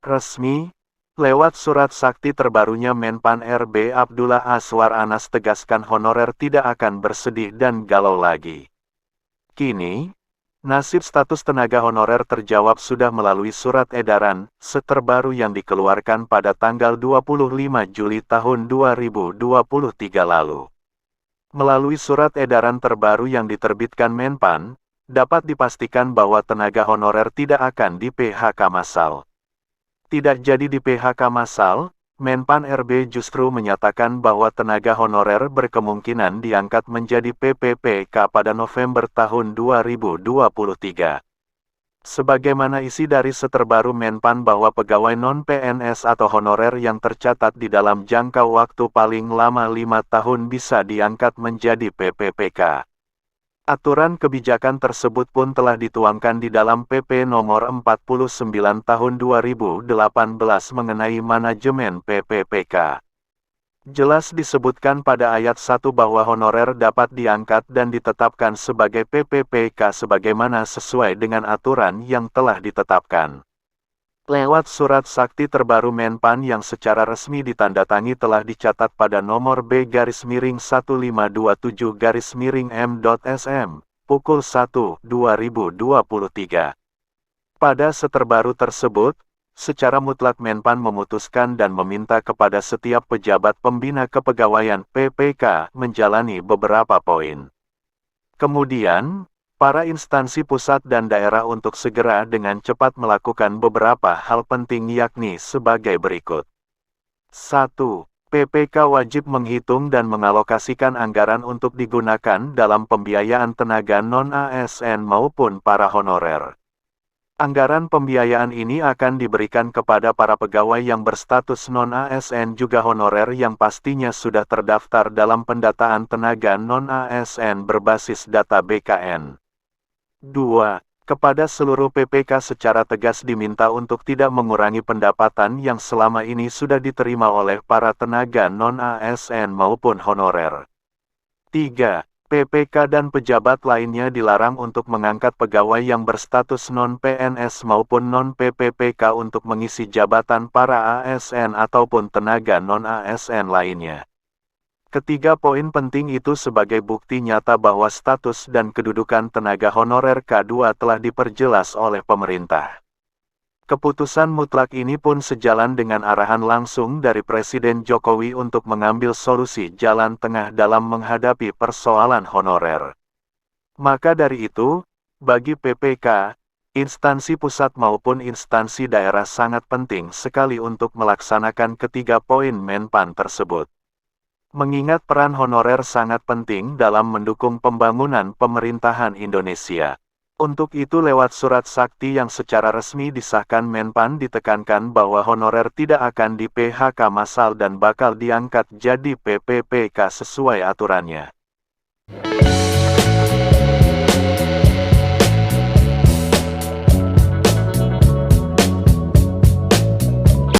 Resmi, lewat surat sakti terbarunya Menpan RB Abdullah Azwar Anas tegaskan honorer tidak akan bersedih dan galau lagi. Kini, nasib status tenaga honorer terjawab sudah melalui surat edaran terbaru yang dikeluarkan pada tanggal 25 Juli tahun 2023 lalu. Melalui surat edaran terbaru yang diterbitkan Menpan, dapat dipastikan bahwa tenaga honorer tidak akan di-PHK massal. Tidak jadi di-PHK massal, Menpan RB justru menyatakan bahwa tenaga honorer berkemungkinan diangkat menjadi PPPK pada November tahun 2023. Sebagaimana isi dari terbaru Menpan bahwa pegawai non-PNS atau honorer yang tercatat di dalam jangka waktu paling lama 5 tahun bisa diangkat menjadi PPPK. Aturan kebijakan tersebut pun telah dituangkan di dalam PP nomor 49 tahun 2018 mengenai manajemen PPPK. Jelas disebutkan pada ayat 1 bahwa honorer dapat diangkat dan ditetapkan sebagai PPPK sebagaimana sesuai dengan aturan yang telah ditetapkan. Lewat surat sakti terbaru Menpan yang secara resmi ditandatangani telah dicatat pada nomor B-1527-M.SM, pukul 1.2023. Pada terbaru tersebut, secara mutlak Menpan memutuskan dan meminta kepada setiap pejabat pembina kepegawaian PPK menjalani beberapa poin. Kemudian, para instansi pusat dan daerah untuk segera dengan cepat melakukan beberapa hal penting yakni sebagai berikut. 1. PPK wajib menghitung dan mengalokasikan anggaran untuk digunakan dalam pembiayaan tenaga non-ASN maupun para honorer. Anggaran pembiayaan ini akan diberikan kepada para pegawai yang berstatus non-ASN juga honorer yang pastinya sudah terdaftar dalam pendataan tenaga non-ASN berbasis data BKN. 2. Kepada seluruh PPK secara tegas diminta untuk tidak mengurangi pendapatan yang selama ini sudah diterima oleh para tenaga non-ASN maupun honorer. 3. PPK dan pejabat lainnya dilarang untuk mengangkat pegawai yang berstatus non-PNS maupun non-PPPK untuk mengisi jabatan para ASN ataupun tenaga non-ASN lainnya. Ketiga poin penting itu sebagai bukti nyata bahwa status dan kedudukan tenaga honorer K2 telah diperjelas oleh pemerintah. Keputusan mutlak ini pun sejalan dengan arahan langsung dari Presiden Jokowi untuk mengambil solusi jalan tengah dalam menghadapi persoalan honorer. Maka dari itu, bagi PPK, instansi pusat maupun instansi daerah sangat penting sekali untuk melaksanakan ketiga poin Menpan tersebut. Mengingat peran honorer sangat penting dalam mendukung pembangunan pemerintahan Indonesia. Untuk itu lewat surat sakti yang secara resmi disahkan Menpan ditekankan bahwa honorer tidak akan di-PHK massal dan bakal diangkat jadi PPPK sesuai aturannya.